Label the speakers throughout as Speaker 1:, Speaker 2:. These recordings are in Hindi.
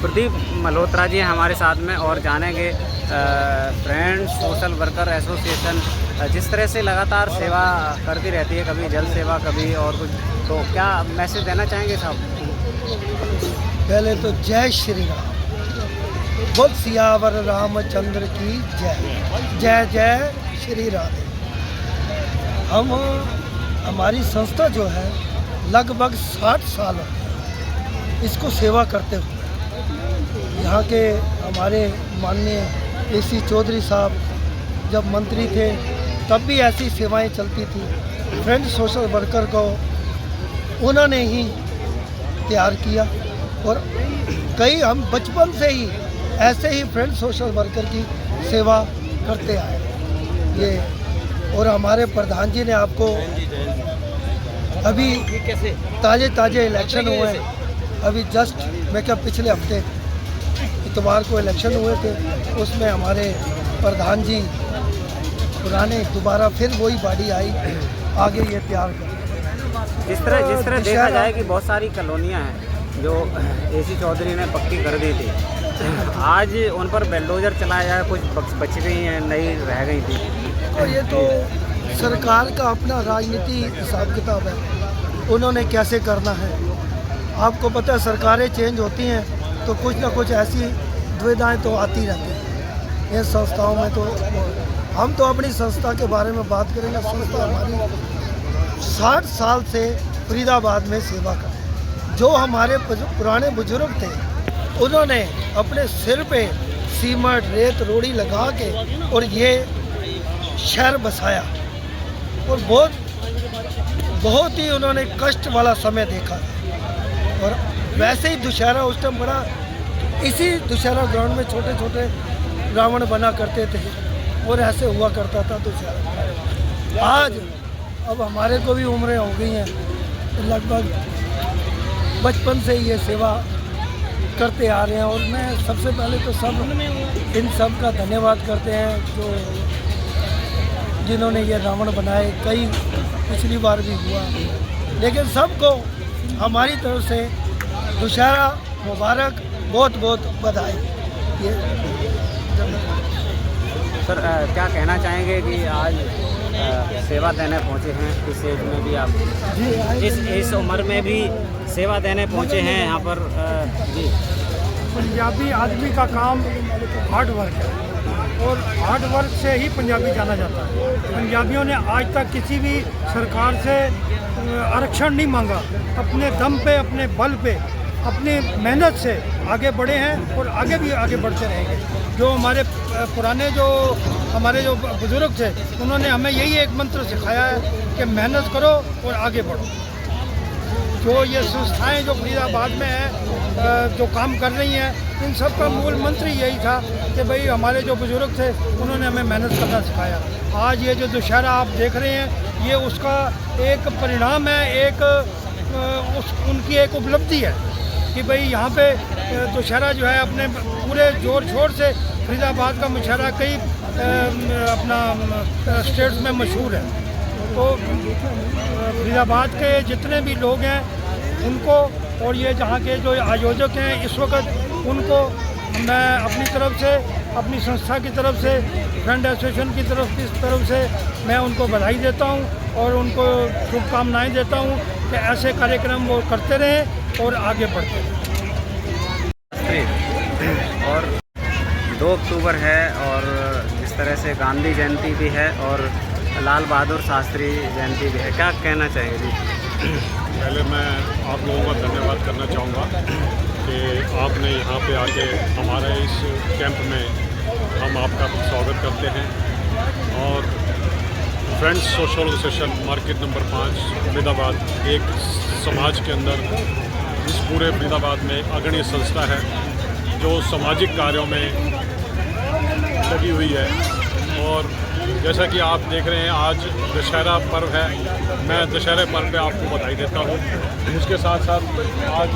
Speaker 1: प्रदीप मल्होत्रा जी हैं हमारे साथ में और जानेंगे फ्रेंड्स सोशल वर्कर एसोसिएशन जिस तरह से लगातार सेवा करती रहती है, कभी जल सेवा कभी और कुछ, तो क्या मैसेज देना चाहेंगे साहब?
Speaker 2: पहले तो जय श्री राम, बोल सियावर रामचंद्र की जय। जय जय श्री राधे। हम हमारी संस्था जो है लगभग 60 साल हो गए इसको सेवा करते हुए। यहाँ के हमारे माननीय AC चौधरी साहब जब मंत्री थे तब भी ऐसी सेवाएं चलती थी। फ्रेंड सोशल वर्कर को उन्होंने ही तैयार किया और कई हम बचपन से ही ऐसे ही फ्रेंड सोशल वर्कर की सेवा करते आए ये। और हमारे प्रधान जी ने आपको अभी ताज़े इलेक्शन हुए हैं, अभी जस्ट मैं क्या पिछले हफ्ते इतवार को इलेक्शन हुए थे, उसमें हमारे प्रधान जी पुराने दोबारा फिर वही बॉडी आई आगे ये तैयार कर।
Speaker 1: जिस तरह देखा जाए कि बहुत सारी कॉलोनियाँ हैं जो AC चौधरी ने पक्की कर दी थी, आज उन पर बेलडोजर चलाया जाए, कुछ बच गई हैं, नई रह गई थी।
Speaker 2: और ये तो सरकार का अपना राजनीति हिसाब किताब है, उन्होंने कैसे करना है। आपको पता है सरकारें चेंज होती हैं तो कुछ ना कुछ ऐसी दुविधाएं तो आती रहती हैं इन संस्थाओं में। तो हम तो अपनी संस्था के बारे में बात करेंगे। संस्था हमारी 60 साल से फरीदाबाद में सेवा कर, जो हमारे पुराने बुजुर्ग थे उन्होंने अपने सिर पे सीमेंट रेत रोड़ी लगा के और ये शहर बसाया और बहुत ही उन्होंने कष्ट वाला समय देखा। और वैसे ही दुशहरा उस टाइम बड़ा, इसी दुशहरा ग्राउंड में छोटे छोटे रावण बना करते थे और ऐसे हुआ करता था दुशहरा। आज अब हमारे को भी उम्रें हो गई हैं तो लगभग बचपन से ये सेवा करते आ रहे हैं। और मैं सबसे पहले तो इन सब का धन्यवाद करते हैं जो जिन्होंने ये रावण बनाए। कई पिछली बार भी हुआ, लेकिन सबको हमारी तरफ से दुशहरा मुबारक, बहुत बहुत बधाई। ये
Speaker 1: सर क्या कहना चाहेंगे कि आज सेवा देने पहुंचे हैं, इस एज में भी आप इस उम्र में भी सेवा देने पहुंचे हैं यहाँ पर जी।
Speaker 3: पंजाबी आदमी का काम हार्ड वर्क है और हार्ड वर्क से ही पंजाबी जाना जाता है। पंजाबियों ने आज तक किसी भी सरकार से आरक्षण नहीं मांगा, अपने दम पे, अपने बल पे, अपनी मेहनत से आगे बढ़े हैं और आगे भी आगे बढ़ते रहेंगे। जो हमारे पुराने जो बुजुर्ग थे उन्होंने हमें यही एक मंत्र सिखाया है कि मेहनत करो और आगे बढ़ो। जो ये संस्थाएं जो फरीदाबाद में हैं जो काम कर रही हैं, इन सब का मूल मंत्र यही था कि भाई हमारे जो बुजुर्ग थे उन्होंने हमें मेहनत करना सिखाया। आज ये जो दुशहरा आप देख रहे हैं ये उसका एक परिणाम है, उनकी एक उपलब्धि है कि भाई यहाँ पे दुशहरा जो है अपने पूरे जोर शोर से, फरीदाबाद का मुशहरा कई अपना स्टेट्स में मशहूर है। तो फरीदाबाद के जितने भी लोग हैं उनको और ये जहाँ के जो आयोजक हैं इस वक्त उनको मैं अपनी तरफ से, अपनी संस्था की तरफ से, फ्रेंड एसोसिएशन की तरफ से मैं उनको बधाई देता हूँ और उनको शुभकामनाएं देता हूँ कि ऐसे कार्यक्रम वो करते रहें और आगे बढ़ते रहें।
Speaker 1: और 2 अक्टूबर है और इस तरह से गांधी जयंती भी है और लाल बहादुर शास्त्री जयंती भी है, क्या कहना चाहिए जी?
Speaker 4: पहले मैं आप लोगों का धन्यवाद करना चाहूँगा कि आपने यहाँ पे आके हमारे इस कैंप में हम आपका स्वागत करते हैं। और friends social association market number 5 Faridabad एक समाज के अंदर इस पूरे फरीदाबाद में अग्रणी संस्था है जो सामाजिक कार्यों में लगी हुई है। और जैसा कि आप देख रहे हैं आज दशहरा पर्व है, मैं दशहरे पर्व पे आपको बधाई देता हूँ। उसके साथ साथ आज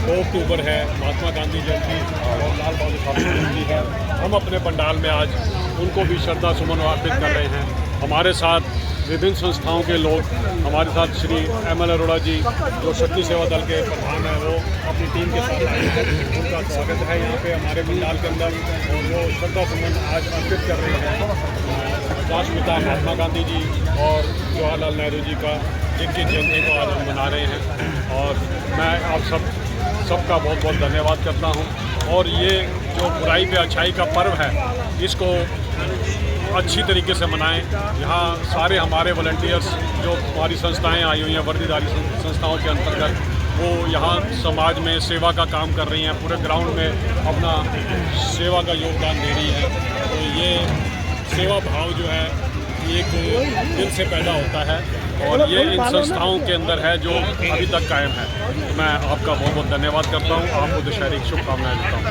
Speaker 4: 2 अक्टूबर है, महात्मा गांधी जयंती और लाल बहादुर शास्त्री जयंती है। हम अपने पंडाल में आज उनको भी श्रद्धा सुमन अर्पित कर रहे हैं। हमारे साथ विभिन्न संस्थाओं के लोग हमारे साथ श्री ML अरोड़ा जी जो शक्ति सेवा दल के प्रधान हैं, वो अपनी टीम के साथ आए हैं। उनका स्वागत है यहाँ पे हमारे पंडाल के अंदर, और वो श्रद्धा सुमन आज अर्पित कर रहे हैं राष्ट्रपिता महात्मा गांधी जी और जवाहरलाल नेहरू जी का, जिनकी जयंती को आज हम मना रहे हैं। और मैं आप सबका बहुत बहुत धन्यवाद करता हूँ। और ये जो बुराई पे अच्छाई का पर्व है, इसको अच्छी तरीके से मनाएं। यहाँ सारे हमारे वॉलंटियर्स जो हमारी संस्थाएं आई हुई हैं, वर्दीधारी संस्थाओं के अंतर्गत, वो यहाँ समाज में सेवा का काम कर रही हैं, पूरे ग्राउंड में अपना सेवा का योगदान दे रही हैं। तो ये सेवा भाव जो है एक दिल से पैदा होता है, और ये इन संस्थाओं के अंदर है जो अभी तक कायम है। तो मैं आपका बहुत बहुत धन्यवाद करता हूँ, आपको दशहरे की शुभकामनाएं देता हूँ।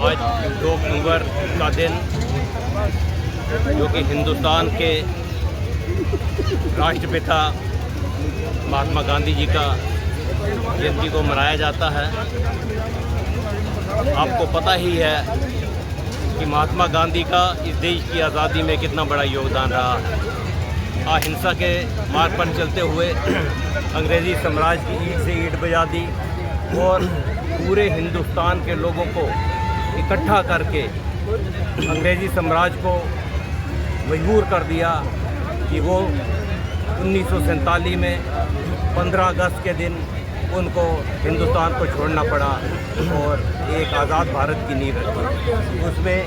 Speaker 5: आज 2 अक्टूबर का दिन, जो कि हिंदुस्तान के राष्ट्रपिता महात्मा गांधी जी का जयंती को मनाया जाता है। आपको पता ही है कि महात्मा गांधी का इस देश की आज़ादी में कितना बड़ा योगदान रहा है। अहिंसा के मार्ग पर चलते हुए अंग्रेज़ी साम्राज्य की ईंट से ईंट बजा दी, और पूरे हिंदुस्तान के लोगों को इकट्ठा करके अंग्रेज़ी साम्राज्य को मजबूर कर दिया कि वो 1947 में 15 अगस्त के दिन उनको हिंदुस्तान को छोड़ना पड़ा और एक आज़ाद भारत की नींव रखी। उसमें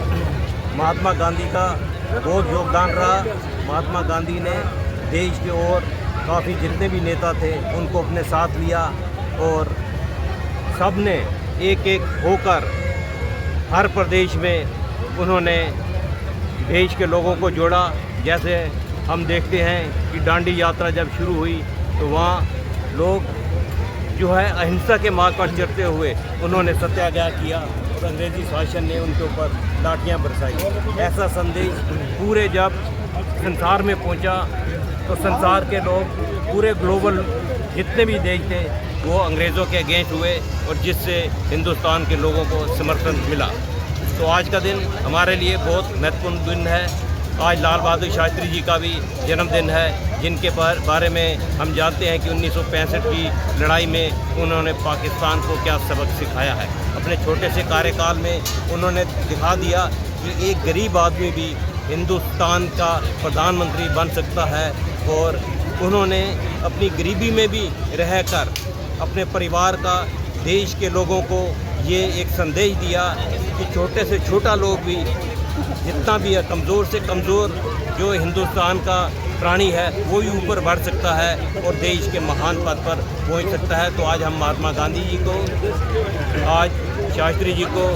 Speaker 5: महात्मा गांधी का बहुत योगदान रहा। महात्मा गांधी ने देश के और काफ़ी जितने भी नेता थे उनको अपने साथ लिया, और सब ने एक एक होकर हर प्रदेश में उन्होंने देश के लोगों को जोड़ा। जैसे हम देखते हैं कि दांडी यात्रा जब शुरू हुई तो वहाँ लोग जो है अहिंसा के मार्ग पर चलते हुए उन्होंने सत्याग्रह किया, और अंग्रेज़ी शासन ने उनके ऊपर लाठियाँ बरसाई। ऐसा संदेश पूरे जब संसार में पहुंचा तो संसार के लोग, पूरे ग्लोबल जितने भी देश थे, वो अंग्रेज़ों के अगेंस्ट हुए, और जिससे हिंदुस्तान के लोगों को समर्थन मिला। तो आज का दिन हमारे लिए बहुत महत्वपूर्ण दिन है। आज लाल बहादुर शास्त्री जी का भी जन्मदिन है, जिनके बारे में हम जानते हैं कि 1965 की लड़ाई में उन्होंने पाकिस्तान को क्या सबक सिखाया है। अपने छोटे से कार्यकाल में उन्होंने दिखा दिया कि एक गरीब आदमी भी हिंदुस्तान का प्रधानमंत्री बन सकता है, और उन्होंने अपनी गरीबी में भी रहकर अपने परिवार का, देश के लोगों को ये एक संदेश दिया कि छोटे से छोटा लोग भी, जितना भी है, कमज़ोर से कमज़ोर जो हिंदुस्तान का प्राणी है, वो ही ऊपर बढ़ सकता है और देश के महान पद पर पहुंच सकता है। तो आज हम महात्मा गांधी जी को, आज शास्त्री जी को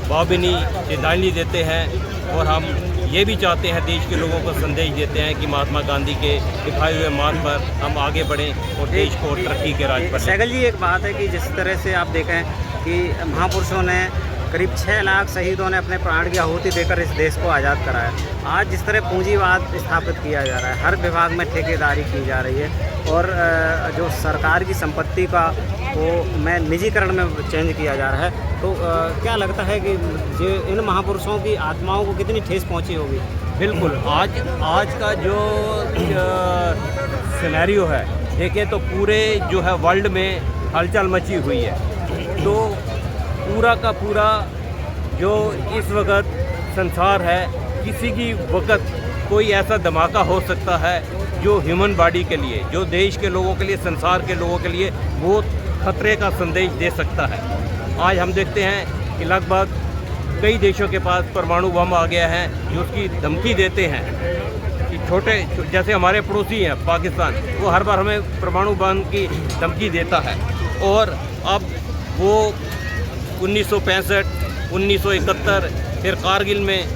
Speaker 5: भावभीनी श्रद्धांजलि देते हैं, और हम ये भी चाहते हैं, देश के लोगों को संदेश देते हैं कि महात्मा गांधी के दिखाए हुए मार्ग पर हम आगे बढ़ें और देश को तरक्की के राज पर।
Speaker 1: सहगल जी, एक बात है कि जिस तरह से आप देखें कि महापुरुषों ने, करीब 6 लाख शहीदों ने अपने प्राण की आहुति देकर इस देश को आज़ाद कराया। आज जिस तरह पूंजीवाद स्थापित किया जा रहा है, हर विभाग में ठेकेदारी की जा रही है, और जो सरकार की संपत्ति का वो में निजीकरण में चेंज किया जा रहा है, तो क्या लगता है कि जो इन महापुरुषों की आत्माओं को कितनी ठेस पहुंची होगी?
Speaker 5: बिल्कुल, आज का जो सिनेरियो है, देखें तो पूरे जो है वर्ल्ड में हलचल मची हुई है। तो पूरा का पूरा जो इस वक्त संसार है, किसी की वक्त कोई ऐसा धमाका हो सकता है जो ह्यूमन बॉडी के लिए, जो देश के लोगों के लिए, संसार के लोगों के लिए बहुत खतरे का संदेश दे सकता है। आज हम देखते हैं कि लगभग कई देशों के पास परमाणु बम आ गया है, जो उसकी धमकी देते हैं कि छोटे, जैसे हमारे पड़ोसी हैं पाकिस्तान, वो हर बार हमें परमाणु बम की धमकी देता है। और अब वो 1965, 1971, फिर कारगिल में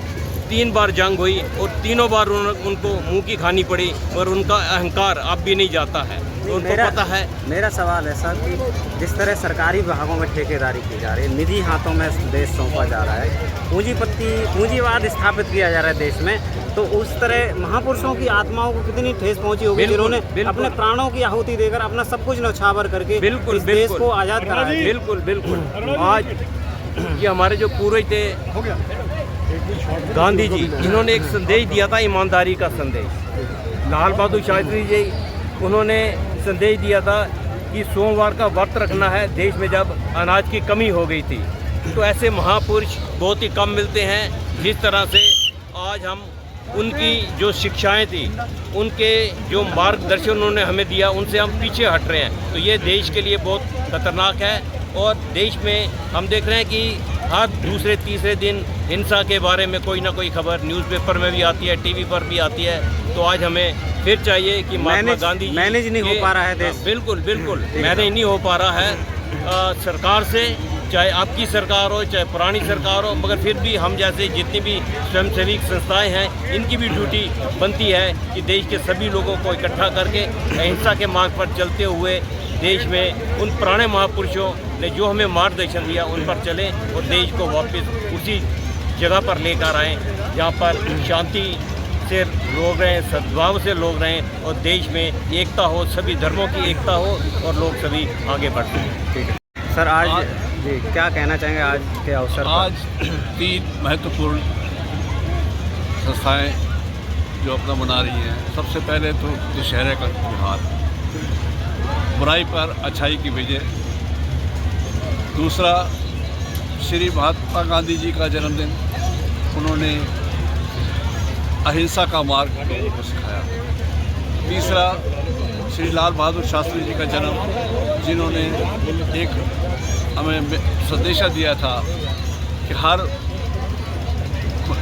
Speaker 5: 3 बार जंग हुई, और तीनों बार उनको मुंह की खानी पड़ी, और उनका अहंकार अब भी नहीं जाता है। तो उनको पता है।
Speaker 1: मेरा सवाल है सर कि जिस तरह सरकारी विभागों में ठेकेदारी की जा रही है, निजी हाथों में देश सौंपा जा रहा है, पूंजीवाद स्थापित किया जा रहा है देश में, तो उस तरह महापुरुषों की आत्माओं को कितनी ठेस पहुंची होगी, जिन्होंने अपने प्राणों की आहुति देकर अपना सब कुछ न्यौछावर करके इस देश को आज़ाद कराया।
Speaker 5: बिल्कुल। आज ये हमारे जो पूर्वज थे गांधी जी, इन्होंने एक संदेश दिया था, ईमानदारी का संदेश। लाल बहादुर शास्त्री जी, उन्होंने संदेश दिया था कि सोमवार का व्रत रखना है देश में जब अनाज की कमी हो गई थी। तो ऐसे महापुरुष बहुत ही कम मिलते हैं। जिस तरह से आज हम उनकी जो शिक्षाएं थी, उनके जो मार्गदर्शन उन्होंने हमें दिया, उनसे हम पीछे हट रहे हैं। तो ये देश के लिए बहुत खतरनाक है। और देश में हम देख रहे हैं कि हर दूसरे तीसरे दिन हिंसा के बारे में कोई ना कोई खबर न्यूज़पेपर में भी आती है, टीवी पर भी आती है। तो आज हमें फिर चाहिए कि महात्मा गांधी जी
Speaker 1: मैनेज नहीं हो पा रहा है देश।
Speaker 5: बिल्कुल बिल्कुल मैनेज नहीं हो पा रहा है सरकार से, चाहे आपकी सरकार हो चाहे पुरानी सरकार हो। मगर फिर भी हम जैसे जितनी भी स्वयंसेवी संस्थाएं हैं, इनकी भी ड्यूटी बनती है कि देश के सभी लोगों को इकट्ठा करके अहिंसा के मार्ग पर चलते हुए देश में उन पुराने महापुरुषों ने जो हमें मार्गदर्शन दिया उन पर चलें और देश को वापस उसी जगह पर लेकर आएँ जहाँ पर शांति से लोग रहें, सद्भाव से लोग रहें और देश में एकता हो, सभी धर्मों की एकता हो और लोग सभी आगे बढ़ते हैं।
Speaker 1: ठीक है सर, आज जी क्या कहना चाहेंगे आज के अवसर पर?
Speaker 6: आज 3 महत्वपूर्ण संस्थाएं जो अपना मना रही हैं। सबसे पहले तो दशहरे का त्यौहार, बुराई पर अच्छाई की विजय। दूसरा, श्री महात्मा गांधी जी का जन्मदिन, उन्होंने अहिंसा का मार्ग लोगों को सिखाया। तीसरा, श्री लाल बहादुर शास्त्री जी का जन्म, जिन्होंने एक हमें संदेशा दिया था कि हर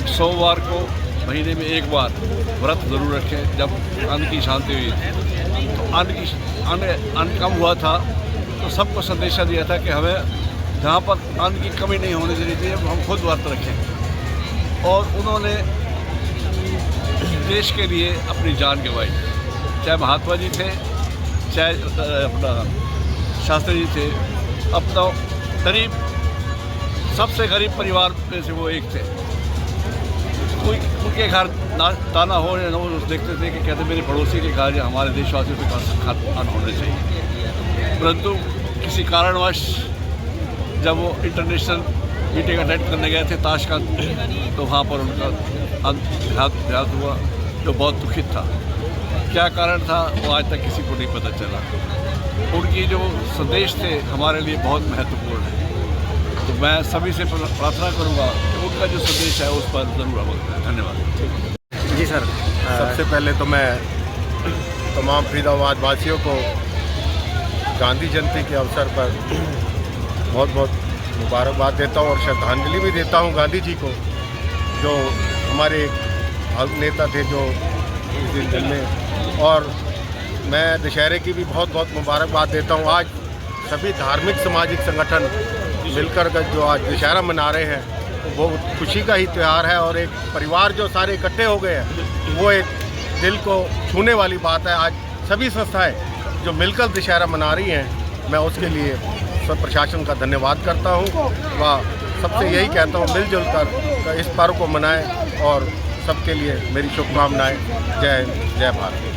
Speaker 6: सोमवार को महीने में एक बार व्रत जरूर रखें। जब अन्न की शांति हुई थी तो अन्न कम हुआ था, तो सबको संदेशा दिया था कि हमें जहाँ पर अन्न की कमी नहीं होने देनी चाहिए, हम खुद व्रत रखें। और उन्होंने देश के लिए अपनी जान गंवाई। चाहे महात्मा जी थे, चाहे अपना शास्त्री जी थे, अपना गरीब, सबसे गरीब परिवार में से वो एक थे। कोई उनके घर ताना हो या न हो, देखते थे कि कहते मेरे पड़ोसी के घर या हमारे देशवासियों के पास खाना होना चाहिए। परंतु किसी कारणवश जब वो इंटरनेशनल मीटिंग अटेंड करने गए थे ताशकंद, तो वहाँ पर उनका देहांत हुआ, जो बहुत दुखित था। क्या कारण था वो आज तक किसी को नहीं पता चला। उनकी जो संदेश थे हमारे लिए बहुत महत्वपूर्ण है। तो मैं सभी से प्रार्थना करूंगा कि उनका जो संदेश है उस पर ज़रूर अमल करें। धन्यवाद।
Speaker 1: जी सर,
Speaker 7: सबसे पहले तो मैं तमाम फरीदाबाद वासियों को गांधी जयंती के अवसर पर बहुत बहुत मुबारकबाद देता हूँ और श्रद्धांजलि भी देता हूँ गांधी जी को, जो हमारे नेता थे जो उस दिन जन्मे। और मैं दशहरे की भी बहुत बहुत मुबारकबाद देता हूँ। आज सभी धार्मिक सामाजिक संगठन मिलकर जो आज दशहरा मना रहे हैं, वो खुशी का ही त्यौहार है। और एक परिवार जो सारे इकट्ठे हो गए हैं, वो एक दिल को छूने वाली बात है। आज सभी संस्थाएं जो मिलकर दशहरा मना रही हैं, मैं उसके लिए सब प्रशासन का धन्यवाद करता हूँ। व सबसे यही कहता हूँ, मिलजुल कर इस पर्व को मनाएं और सबके लिए मेरी शुभकामनाएं। जय हिंद, जय भारत।